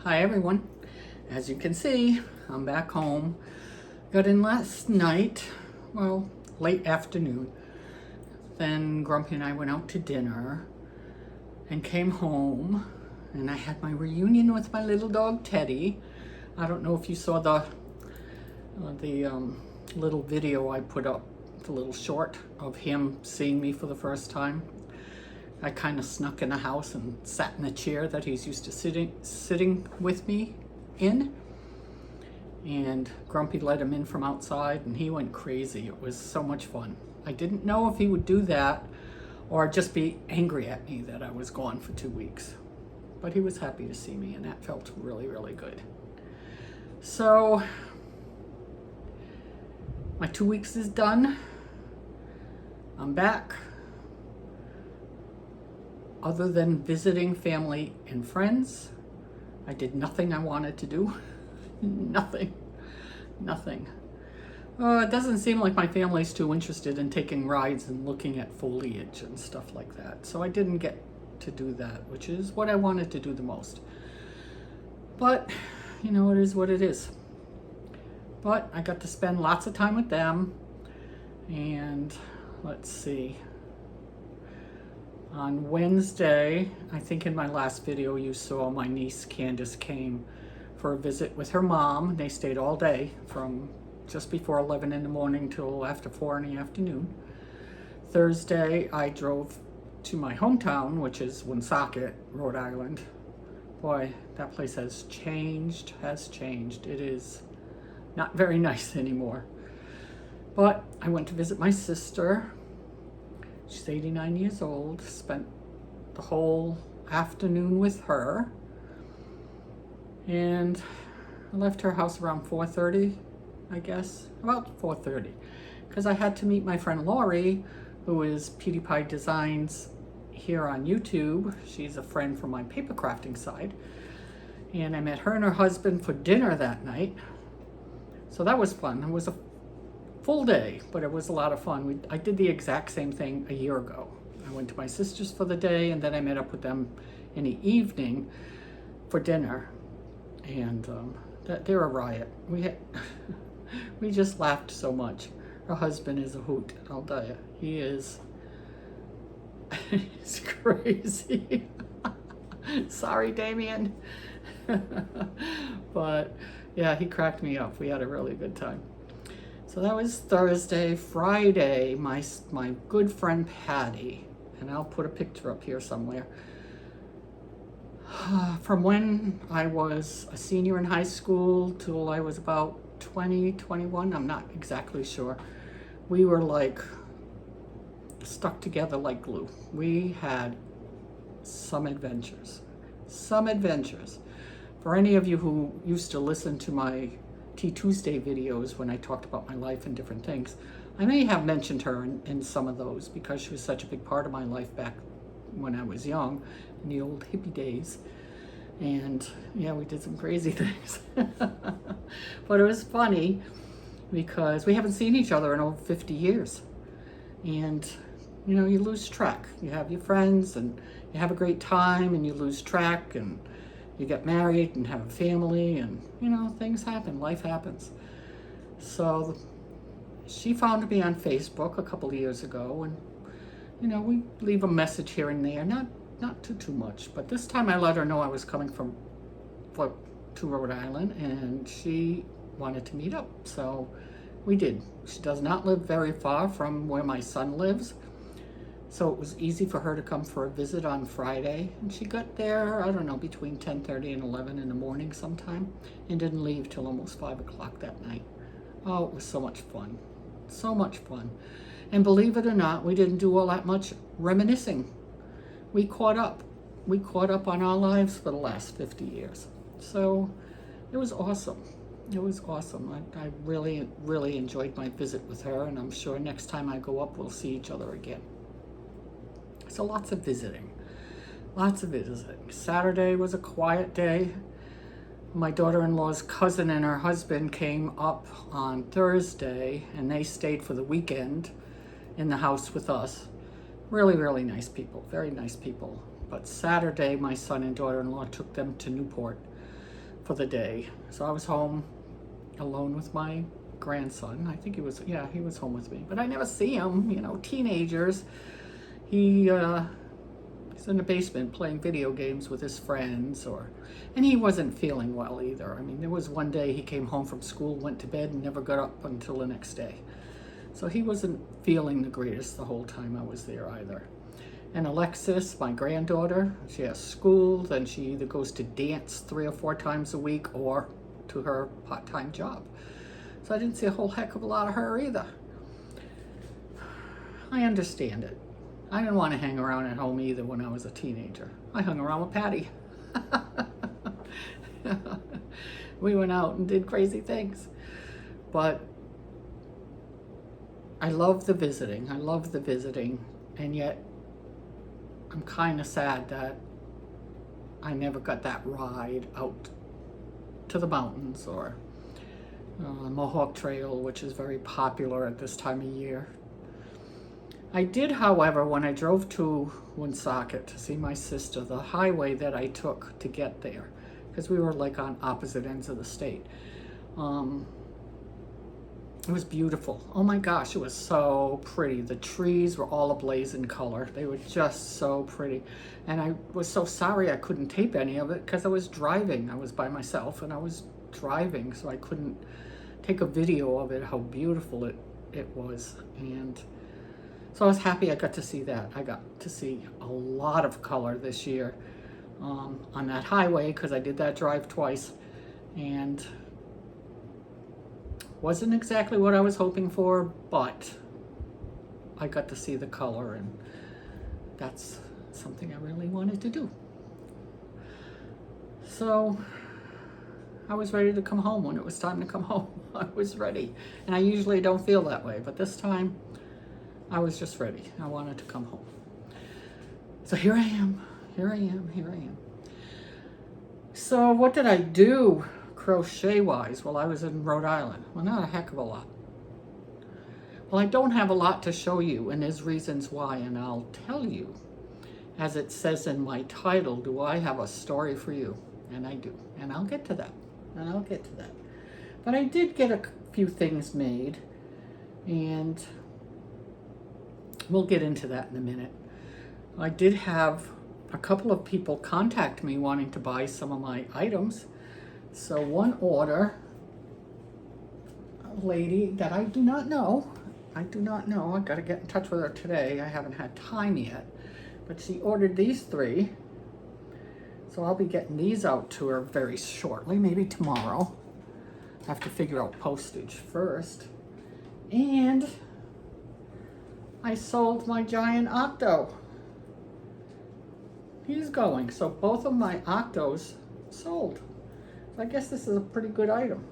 Hi everyone. As you can see, I'm back home. Got in last night, well, late afternoon. Then Grumpy and I went out to dinner and came home, and I had my reunion with my little dog Teddy. I don't know if you saw the little video I put up, the little short of him seeing me for the first time. I kind of snuck in the house and sat in the chair that he's used to sitting with me in. And Grumpy let him in from outside and he went crazy. It was so much fun. I didn't know if he would do that or just be angry at me that I was gone for 2 weeks. But he was happy to see me and that felt really, really good. So my 2 weeks is done. I'm back. Other than visiting family and friends, I did nothing I wanted to do. Nothing. It doesn't seem like my family's too interested in taking rides and looking at foliage and stuff like that. So I didn't get to do that, which is what I wanted to do the most. But, you know, it is what it is. But I got to spend lots of time with them. And let's see. On Wednesday, I think in my last video you saw my niece Candace came for a visit with her mom. They stayed all day from just before 11 in the morning till after 4 in the afternoon. Thursday, I drove to my hometown, which is Woonsocket, Rhode Island. Boy, that place has changed. It is not very nice anymore. But I went to visit my sister. She's 89 years old, spent the whole afternoon with her. And I left her house around 4:30, I guess, about 4:30. Because I had to meet my friend Lori, who is PewDiePie Designs here on YouTube. She's a friend from my paper crafting side. And I met her and her husband for dinner that night. So that was fun. It was a full day, but it was a lot of fun. I did the exact same thing a year ago. I went to my sister's for the day and then I met up with them in the evening for dinner. And they're a riot. We just laughed so much. Her husband is a hoot, I'll tell you. He is he's crazy. Sorry, Damien. But yeah, he cracked me up. We had a really good time. So that was Thursday. Friday, my good friend Patty, and I'll put a picture up here somewhere, from when I was a senior in high school till I was about 20, 21, I'm not exactly sure. We were like stuck together like glue. We had some adventures. For any of you who used to listen to my Tea Tuesday videos when I talked about my life and different things, I may have mentioned her in some of those because she was such a big part of my life back when I was young, in the old hippie days. And yeah, we did some crazy things. But it was funny because we haven't seen each other in over 50 years. And you know, you lose track. You have your friends and you have a great time and you lose track, and you get married and have a family, and you know, things happen, life happens. So she found me on Facebook a couple of years ago, and you know, we leave a message here and there, not too much, but this time I let her know I was coming to Rhode Island and she wanted to meet up, so we did. She does not live very far from where my son lives, so it was easy for her to come for a visit on Friday, and she got there, I don't know, between 10:30 and 11 in the morning sometime, and didn't leave till almost 5 o'clock that night. Oh, it was so much fun. And believe it or not, we didn't do all that much reminiscing. We caught up on our lives for the last 50 years. So it was awesome. I really enjoyed my visit with her, and I'm sure next time I go up, we'll see each other again. So lots of visiting. Saturday was a quiet day. My daughter-in-law's cousin and her husband came up on Thursday, and they stayed for the weekend in the house with us. Really nice people, very nice people. But Saturday, my son and daughter-in-law took them to Newport for the day. So I was home alone with my grandson. I think he was, yeah, he was home with me. But I never see him, you know, teenagers. He's in the basement playing video games with his friends, and he wasn't feeling well either. I mean, there was one day he came home from school, went to bed, and never got up until the next day. So he wasn't feeling the greatest the whole time I was there either. And Alexis, my granddaughter, she has school, then she either goes to dance 3 or 4 times a week or to her part-time job. So I didn't see a whole heck of a lot of her either. I understand it. I didn't want to hang around at home either when I was a teenager. I hung around with Patty. We went out and did crazy things. But I love the visiting. I love the visiting. And yet I'm kind of sad that I never got that ride out to the mountains or Mohawk Trail, which is very popular at this time of year. I did, however, when I drove to Woonsocket to see my sister, the highway that I took to get there, because we were like on opposite ends of the state, it was beautiful. Oh my gosh, it was so pretty. The trees were all ablaze in color. They were just so pretty. And I was so sorry I couldn't tape any of it because I was driving. I was by myself and I was driving, so I couldn't take a video of it, how beautiful it was. And so I was happy I got to see that. I got to see a lot of color this year on that highway because I did that drive twice. And wasn't exactly what I was hoping for, but I got to see the color, and that's something I really wanted to do. So I was ready to come home when it was time to come home. I was ready. And I usually don't feel that way, but this time I was just ready. I wanted to come home. So here I am. So what did I do crochet-wise while I was in Rhode Island? Well, not a heck of a lot. Well, I don't have a lot to show you, and there's reasons why, and I'll tell you. As it says in my title, do I have a story for you? And I do, and I'll get to that, But I did get a few things made, and we'll get into that in a minute. I did have a couple of people contact me wanting to buy some of my items. So one order, a lady that I do not know, I got to get in touch with her today. I haven't had time yet, but she ordered these 3. So I'll be getting these out to her very shortly, maybe tomorrow. I have to figure out postage first. And I sold my giant octo. He's going. So both of my octos sold. So I guess this is a pretty good item,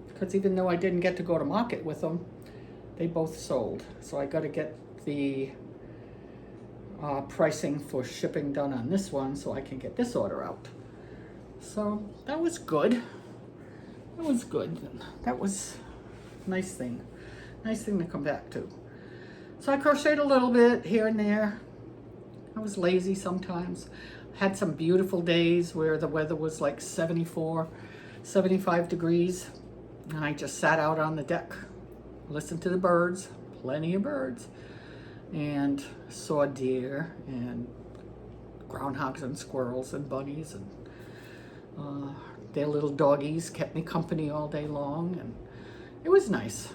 because even though I didn't get to go to market with them, they both sold. So I got to get the pricing for shipping done on this one so I can get this order out. So that was good. That was a nice thing to come back to. So I crocheted a little bit here and there. I was lazy sometimes. Had some beautiful days where the weather was like 74, 75 degrees. And I just sat out on the deck, listened to the birds, plenty of birds, and saw deer and groundhogs and squirrels and bunnies, and their little doggies kept me company all day long, and it was nice.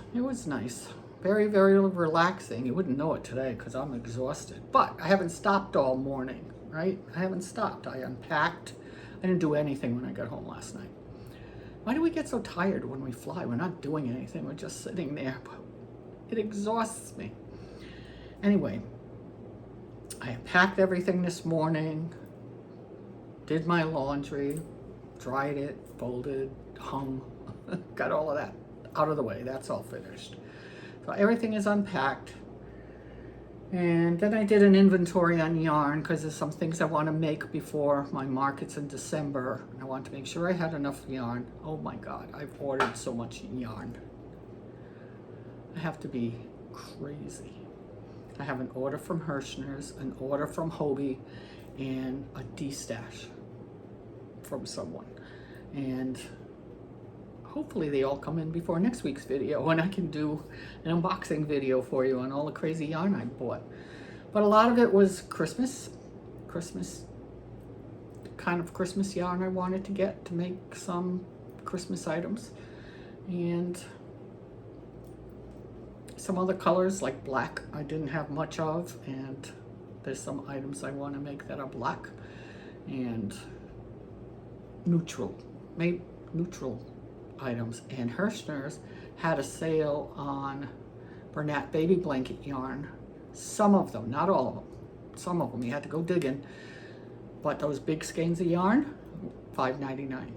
Very, very relaxing. You wouldn't know it today because I'm exhausted, but I haven't stopped all morning, right? I haven't stopped. I unpacked. I didn't do anything when I got home last night. Why do we get so tired when we fly? We're not doing anything. We're just sitting there, but it exhausts me. Anyway, I packed everything this morning, did my laundry, dried it, folded, hung, got all of that out of the way. That's all finished. So everything is unpacked. And then I did an inventory on yarn because there's some things I want to make before my markets in December. I want to make sure I had enough yarn. Oh my God, I've ordered so much yarn. I have to be crazy. I have an order from Hirschner's, an order from Hobie, and a D-stash from someone. And hopefully they all come in before next week's video when I can do an unboxing video for you on all the crazy yarn I bought. But a lot of it was Christmas kind of Christmas yarn I wanted to get to make some Christmas items, and some other colors like black I didn't have much of, and there's some items I want to make that are black and neutral items. And Hirschner's had a sale on Bernat baby blanket yarn. Some of them, not all of them, some of them you had to go digging, but those big skeins of yarn, $5.99.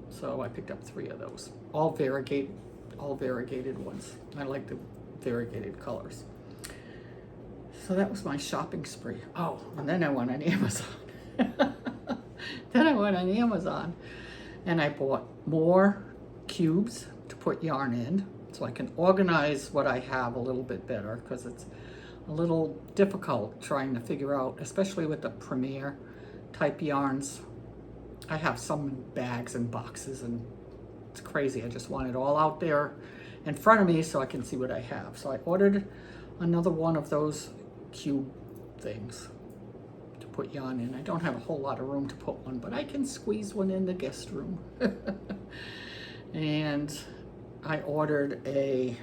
So I picked up 3 of those, all variegated ones. I like the variegated colors. So that was my shopping spree. Oh, and then I went on Amazon. And I bought more cubes to put yarn in so I can organize what I have a little bit better, because it's a little difficult trying to figure out, especially with the Premier type yarns. I have some in bags and boxes, and it's crazy. I just want it all out there in front of me so I can see what I have. So I ordered another one of those cube things to put yarn in. I don't have a whole lot of room to put one, but I can squeeze one in the guest room. And I ordered I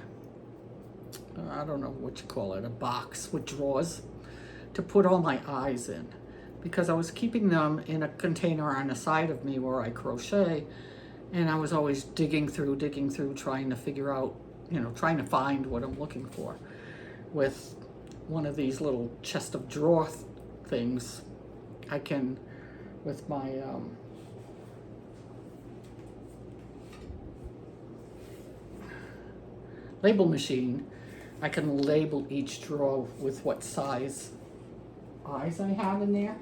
don't know what you call it, a box with drawers to put all my eyes in, because I was keeping them in a container on the side of me where I crochet, and I was always digging through, trying to figure out, trying to find what I'm looking for. With one of these little chest of drawer things, I can, with my label machine, I can label each drawer with what size eyes I have in there.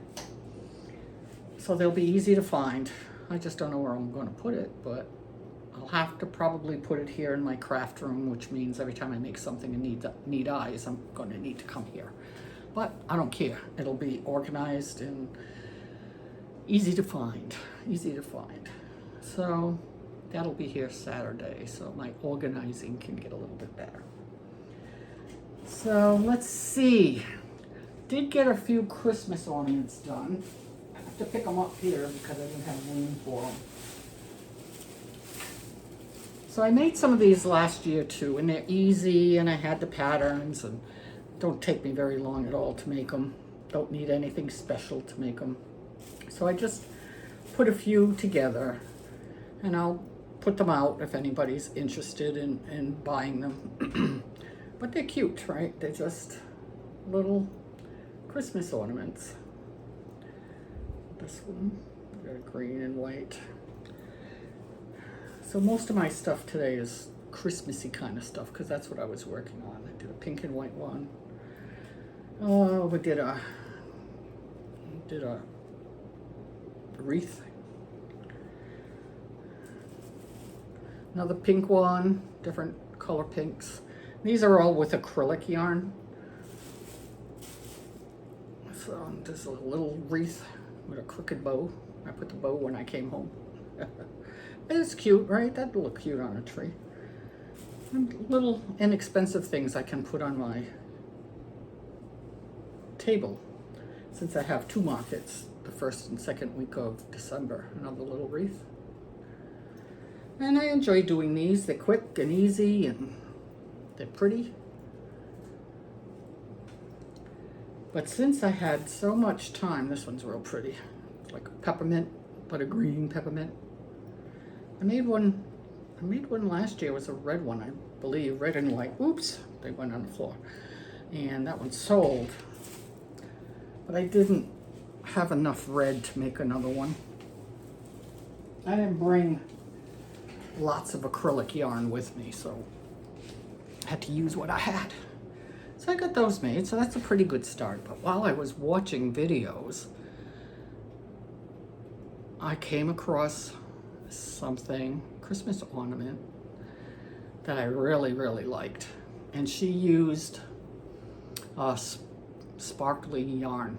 So they'll be easy to find. I just don't know where I'm going to put it, but I'll have to probably put it here in my craft room, which means every time I make something and need eyes, I'm going to need to come here. But I don't care. It'll be organized and easy to find. So that'll be here Saturday, so my organizing can get a little bit better. So let's see. Did get a few Christmas ornaments done. I have to pick them up here because I didn't have room for them. So I made some of these last year too, and they're easy, and I had the patterns, and don't take me very long at all to make them. Don't need anything special to make them. So I just put a few together, and I'll put them out if anybody's interested in buying them. But they're cute, right? They're just little Christmas ornaments. This one, got a green and white. So most of my stuff today is Christmassy kind of stuff, because that's what I was working on. I did a pink and white one. Oh, we did a wreath. Another pink one, different color pinks. These are all with acrylic yarn. So there's a little wreath with a crooked bow. I put the bow when I came home. It's cute, right? That'd look cute on a tree. And little inexpensive things I can put on my table, since I have 2 markets, the 1st and 2nd week of December. Another little wreath. And I enjoy doing these. They're quick and easy, and they're pretty. But since I had so much time, this one's real pretty. It's like a peppermint, but a green peppermint. I made one last year. It was a red one, I believe, red and white. Oops, they went on the floor. And that one sold. But I didn't have enough red to make another one. I didn't bring lots of acrylic yarn with me, so I had to use what I had. So I got those made, so that's a pretty good start. But while I was watching videos, I came across something, Christmas ornament, that I really, really liked. And she used sparkly yarn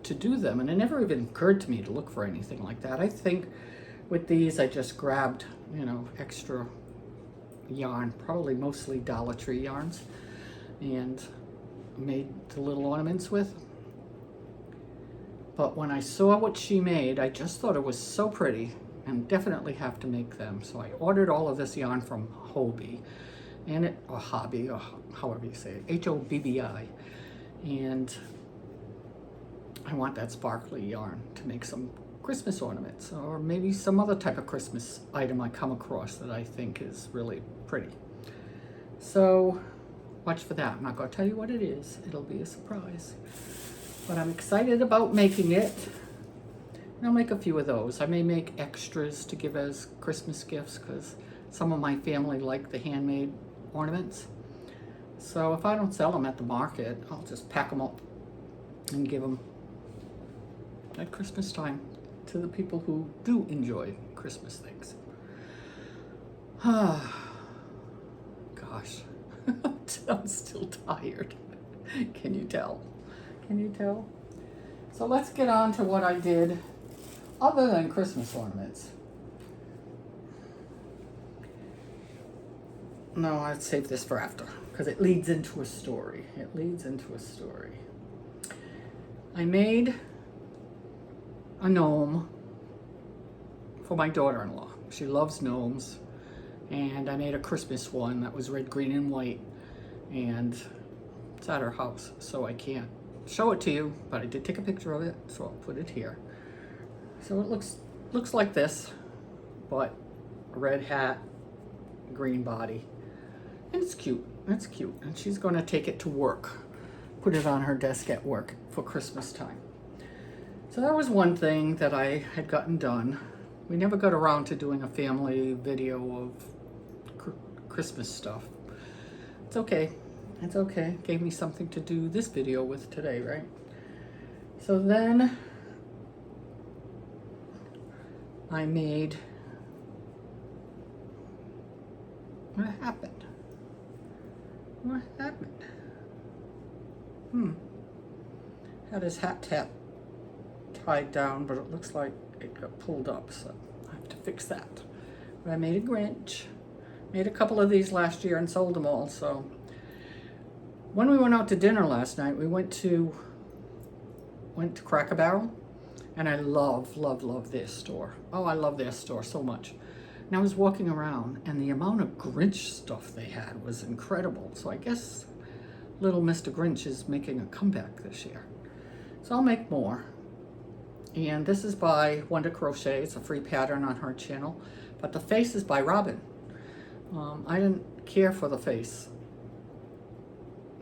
to do them. And it never even occurred to me to look for anything like that. I think With these, I just grabbed, you know, extra yarn, probably mostly Dollar Tree yarns, and made the little ornaments with. But when I saw what she made, I just thought it was so pretty and definitely have to make them. So I ordered all of this yarn from Hobby, and it, or Hobby, or however you say it, H-O-B-B-I. And I want that sparkly yarn to make some Christmas ornaments, or maybe some other type of Christmas item I come across that I think is really pretty. So watch for that. I'm not going to tell you what it is. It'll be a surprise. But I'm excited about making it. And I'll make a few of those. I may make extras to give as Christmas gifts because some of my family like the handmade ornaments. So if I don't sell them at the market, I'll just pack them up and give them at Christmas time to the people who do enjoy Christmas things. Gosh, I'm still tired. Can you tell? Can you tell? So let's get on to what I did other than Christmas ornaments. No, I'd save this for after because it leads into a story. It leads into a story. I made a gnome for my daughter-in-law. She loves gnomes, and I made a Christmas one that was red, green, and white, and it's at her house, so I can't show it to you, but I did take a picture of it, so I'll put it here. So it looks like this, but a red hat, green body, and it's cute. It's cute, and she's going to take it to work, put it on her desk at work for Christmas time. So that was one thing that I had gotten done. We never got around to doing a family video of Christmas stuff. It's okay. It's okay. Gave me something to do this video with today, right? So then I made, what happened? What happened? Had his hat tied down, but it looks like it got pulled up, so I have to fix that. But I made a Grinch. Made a couple of these last year and sold them all, so. When we went out to dinner last night, we went to Cracker Barrel, and I love their store. Oh, I love their store so much. And I was walking around, and the amount of Grinch stuff they had was incredible. So I guess little Mr. Grinch is making a comeback this year. So I'll make more. And this is by Wonder Crochet. It's a free pattern on her channel. But the face is by Robin. I didn't care for the face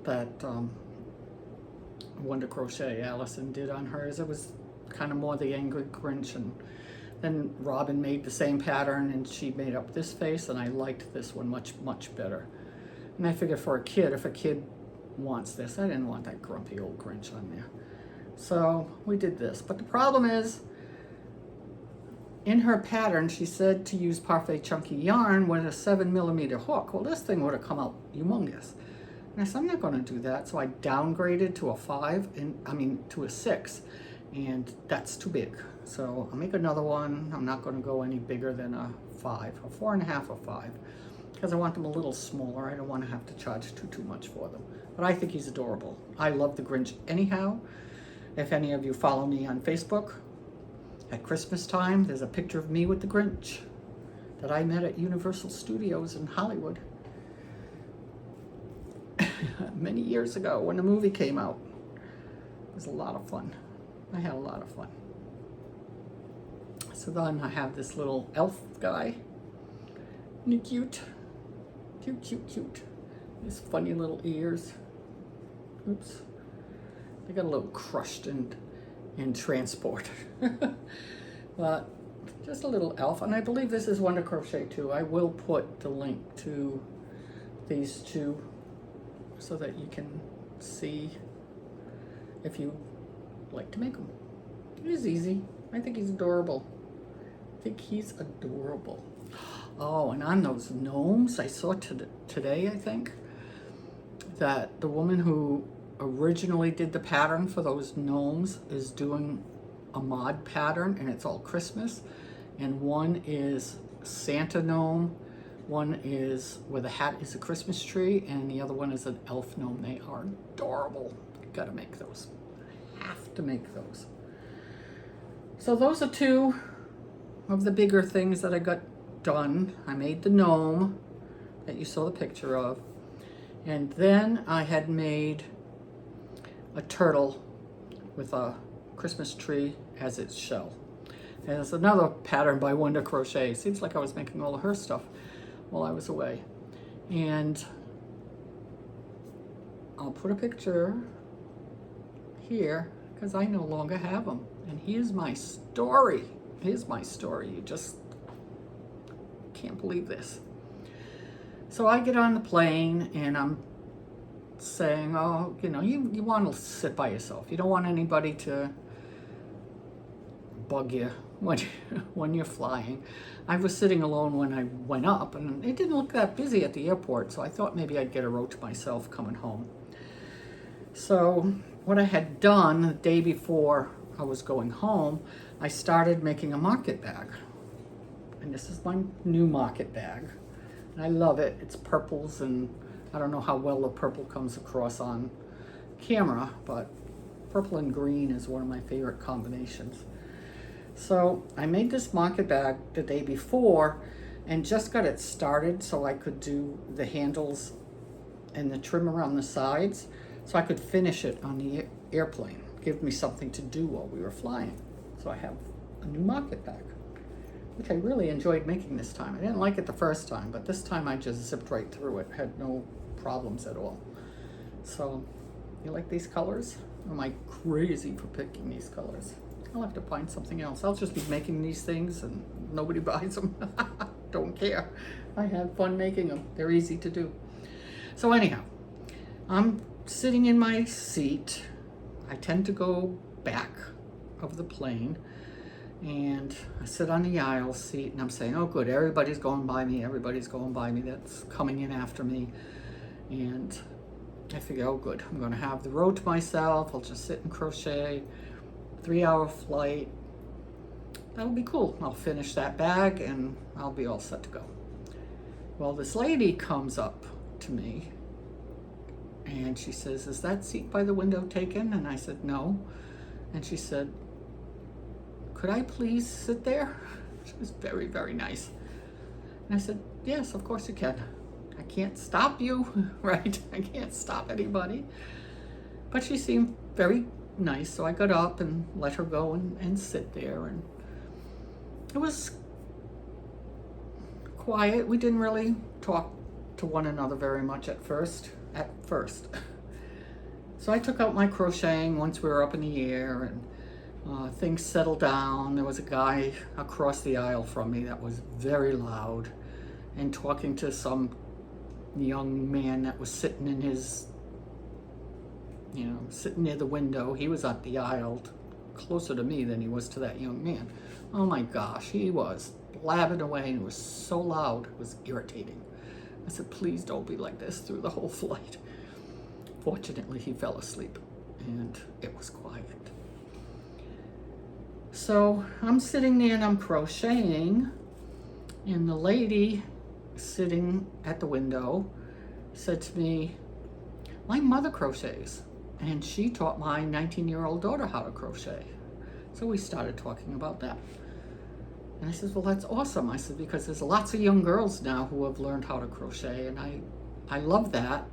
that Wonder Crochet Allison did on hers. It was kind of more the angry Grinch, and then Robin made the same pattern and she made up this face, and I liked this one much better. And I figured for a kid, if a kid wants this, I didn't want that grumpy old Grinch on there. So we did this. But the problem is, in her pattern, she said to use Parfait Chunky yarn with a 7mm hook. Well, this thing would have come out humongous. And I said, I'm not going to do that. So I downgraded to a 5, to a 6. And that's too big. So I'll make another one. I'm not going to go any bigger than a 5, a 4.5 or 5. Because I want them a little smaller. I don't want to have to charge too much for them. But I think he's adorable. I love the Grinch anyhow. If any of you follow me on Facebook, at Christmas time, there's a picture of me with the Grinch that I met at Universal Studios in Hollywood many years ago when the movie came out. It was a lot of fun. I had a lot of fun. So then I have this little elf guy. Isn't he cute? Cute. His funny little ears. Oops. They got a little crushed in transport. But just a little elf. And I believe this is Wonder Crochet too. I will put the link to these two so that you can see if you like to make them. It is easy. I think he's adorable. Oh, and on those gnomes, I saw today, I think, that the woman who originally did the pattern for those gnomes is doing a mod pattern, and it's all Christmas. and one is Santa gnome, one is where the hat is a Christmas tree, and the other one is an elf gnome. They are adorable. Gotta make those. Have to make those. So those are two of the bigger things that I got done. I made the gnome that you saw the picture of, and then I had made a turtle with a Christmas tree as its shell. And there's another pattern by Wonder Crochet. Seems like I was making all of her stuff while I was away. And I'll put a picture here because I no longer have them. And here's my story. Here's my story. You just can't believe this. So I get on the plane and I'm saying, oh, you know, you want to sit by yourself. You don't want anybody to bug you when you're flying. I was sitting alone when I went up, and it didn't look that busy at the airport, so I thought maybe I'd get a row to myself coming home. So what I had done the day before I was going home, I started making a market bag. And this is my new market bag. And I love it. It's purples, and I don't know how well the purple comes across on camera, but purple and green is one of my favorite combinations. So I made this market bag the day before and just got it started so I could do the handles and the trim around the sides so I could finish it on the airplane. Give me something to do while we were flying. So I have a new market bag, which I really enjoyed making this time. I didn't like it the first time, but this time I just zipped right through it. Had no problems at all. So, you like these colors? Or am I crazy for picking these colors? I'll have to find something else. I'll just be making these things and nobody buys them. Don't care. I had fun making them. They're easy to do. So anyhow, I'm sitting in my seat. I tend to go back of the plane, and I sit on the aisle seat and I'm saying, oh good, everybody's going by me, that's coming in after me. And I figure, oh good, I'm gonna have the row to myself, I'll just sit and crochet, 3-hour flight, that'll be cool. I'll finish that bag and I'll be all set to go. Well, this lady comes up to me and she says, is that seat by the window taken? And I said, no. And she said, could I please sit there? She was very, very nice. And I said, yes, of course you can. I can't stop you, right? I can't stop anybody. But she seemed very nice, so I got up and let her go and sit there. And it was quiet. We didn't really talk to one another very much at first. So I took out my crocheting once we were up in the air, and things settled down. There was a guy across the aisle from me that was very loud and talking to some young man that was sitting in his, sitting near the window. He was at the aisle closer to me than he was to that young man. Oh my gosh, he was blabbing away and it was so loud, it was irritating. I said, please don't be like this through the whole flight. Fortunately, he fell asleep and it was quiet. So I'm sitting there and I'm crocheting, and the lady sitting at the window said to me, my mother crochets, and she taught my 19-year-old daughter how to crochet. So we started talking about that. And I said, well, that's awesome. I said, because there's lots of young girls now who have learned how to crochet, and I love that,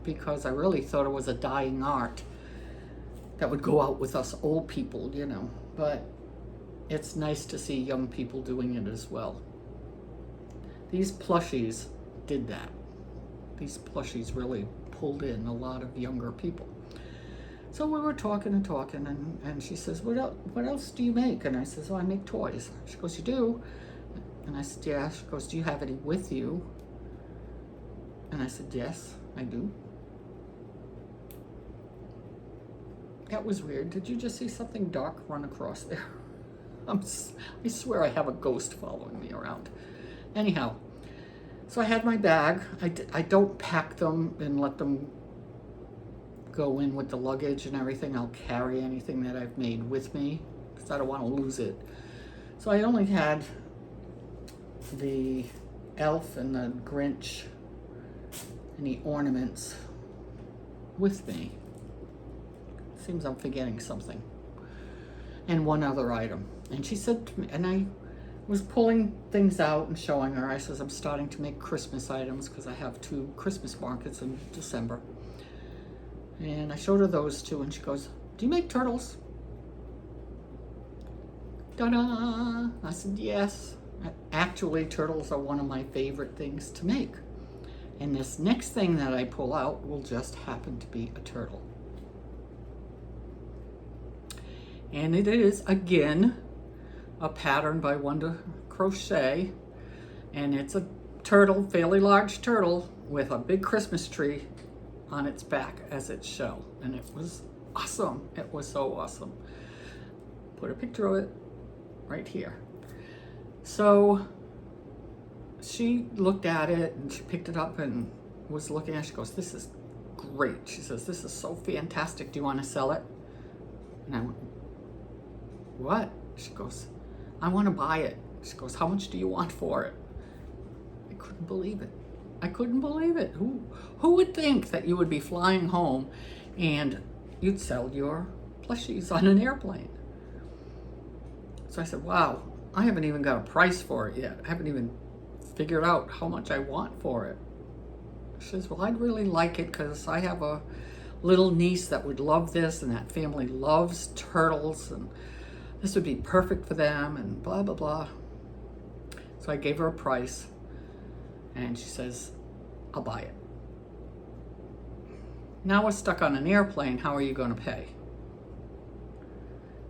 because I really thought it was a dying art that would go out with us old people, but it's nice to see young people doing it as well. These plushies did that. These plushies really pulled in a lot of younger people. So we were talking and she says, what else do you make? And I says, oh, I make toys. She goes, you do? And I said, yeah. She goes, do you have any with you? And I said, yes, I do. That was weird. Did you just see something dark run across there? I swear I have a ghost following me around. Anyhow, so I had my bag. I don't pack them and let them go in with the luggage and everything. I'll carry anything that I've made with me because I don't want to lose it. So I only had the elf and the Grinch and the ornaments with me. Seems I'm forgetting something. And one other item. And she said to me, and I was pulling things out and showing her. I says, I'm starting to make Christmas items because I have 2 Christmas markets in December. And I showed her those 2, and she goes, do you make turtles? Ta-da! I said, yes. Actually, turtles are one of my favorite things to make. And this next thing that I pull out will just happen to be a turtle. And it is, again, a pattern by Wonder Crochet. And it's a turtle, fairly large turtle, with a big Christmas tree on its back as its shell. And it was awesome. It was so awesome. Put a picture of it right here. So she looked at it and she picked it up and was looking at it. She goes, this is great. She says, this is so fantastic. Do you want to sell it? And I went, what? She goes, I want to buy it. She goes, how much do you want for it? I couldn't believe it. I couldn't believe it. Who would think that you would be flying home and you'd sell your plushies on an airplane? So I said, wow, I haven't even got a price for it yet. I haven't even figured out how much I want for it. She says, well, I'd really like it because I have a little niece that would love this, and that family loves turtles, and this would be perfect for them, and blah, blah, blah. So I gave her a price, and she says, I'll buy it. Now we're stuck on an airplane. How are you going to pay?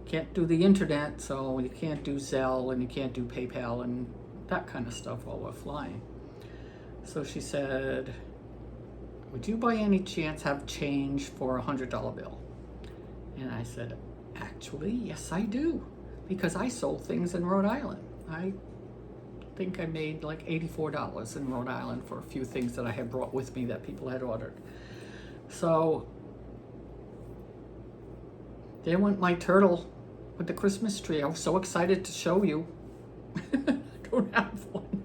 Can't do the internet, so you can't do Zelle, and you can't do PayPal and that kind of stuff while we're flying. So she said, would you by any chance have change for a $100 bill? And I said, actually, yes, I do, because I sold things in Rhode Island. I think I made like $84 in Rhode Island for a few things that I had brought with me that people had ordered. So there went my turtle with the Christmas tree. I was so excited to show you. I don't have one.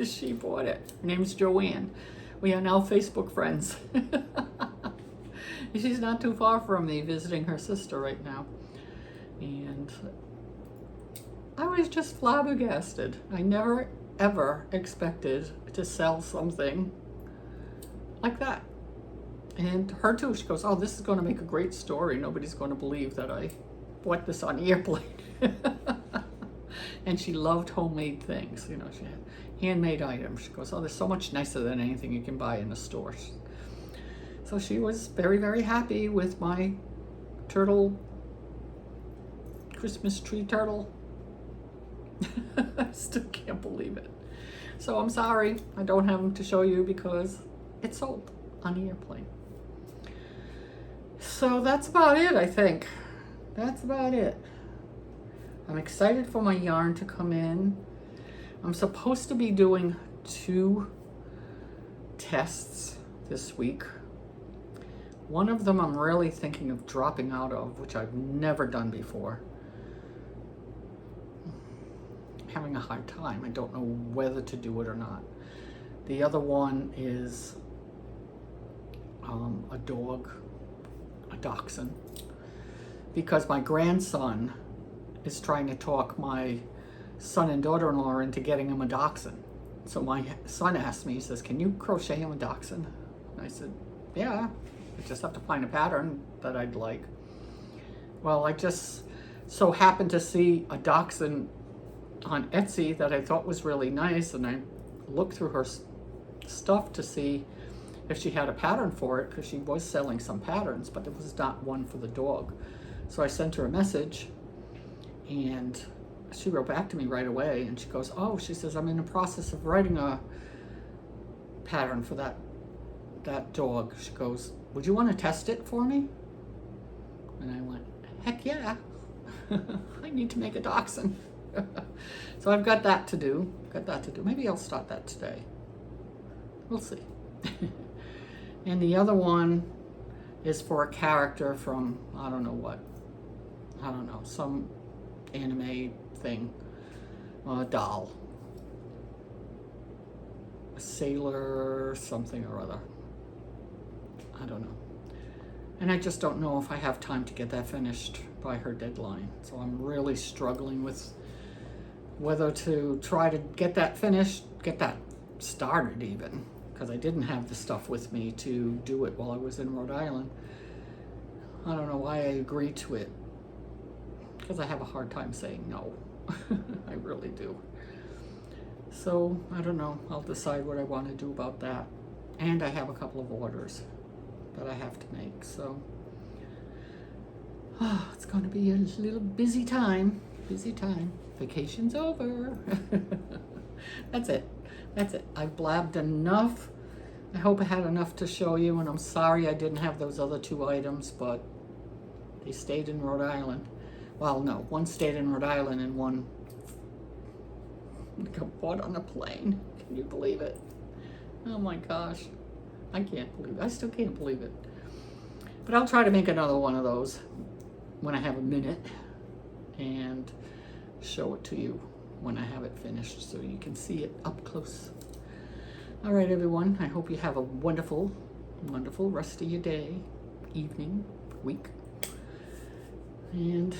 She bought it. Her name's Joanne. We are now Facebook friends. She's not too far from me, visiting her sister right now. And I was just flabbergasted. I never, ever expected to sell something like that. And her too, she goes, oh, this is going to make a great story. Nobody's going to believe that I bought this on the airplane. And she loved homemade things. You know, she had handmade items. She goes, oh, they're so much nicer than anything you can buy in the store. So she was very, very happy with my turtle, Christmas tree turtle. I still can't believe it. So I'm sorry, I don't have them to show you because it's sold on the airplane. So that's about it, I think. That's about it. I'm excited for my yarn to come in. I'm supposed to be doing 2 tests this week. One of them I'm really thinking of dropping out of, which I've never done before. I'm having a hard time. I don't know whether to do it or not. The other one is a dog, a dachshund, because my grandson is trying to talk my son and daughter-in-law into getting him a dachshund. So my son asked me, he says, can you crochet him a dachshund? And I said, yeah, I just have to find a pattern that I'd like. Well, I just so happened to see a dachshund on Etsy that I thought was really nice, and I looked through her stuff to see if she had a pattern for it, because she was selling some patterns, but there was not one for the dog. So I sent her a message, and she wrote back to me right away, and she goes, oh, she says, I'm in the process of writing a pattern for that dog. She goes, would you want to test it for me? And I went, heck yeah. I need to make a dachshund. So I've got that to do. Maybe I'll start that today. We'll see. And the other one is for a character from, I don't know what. I don't know, some anime thing. A doll. sailor something or other. I don't know. And I just don't know if I have time to get that finished by her deadline. So I'm really struggling with whether to try to get that finished, get that started even, because I didn't have the stuff with me to do it while I was in Rhode Island. I don't know why I agreed to it, because I have a hard time saying no. I really do. So I don't know, I'll decide what I want to do about that. And I have a couple of orders that I have to make, so it's going to be a little busy time. Vacation's over. That's it. I've blabbed enough. I hope I had enough to show you, and I'm sorry I didn't have those other 2 items, but they stayed in Rhode Island. Well, no, one stayed in Rhode Island and one got bought on a plane. Can you believe it? Oh my gosh. I still can't believe it. But I'll try to make another one of those when I have a minute and show it to you when I have it finished so you can see it up close. All right, everyone. I hope you have a wonderful, wonderful rest of your day, evening, week. And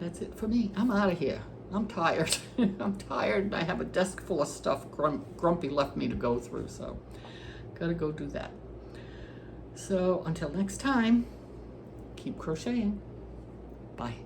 that's it for me. I'm out of here. I'm tired. I'm tired. I have a desk full of stuff Grumpy left me to go through, so gotta go do that. So until next time, keep crocheting. Bye.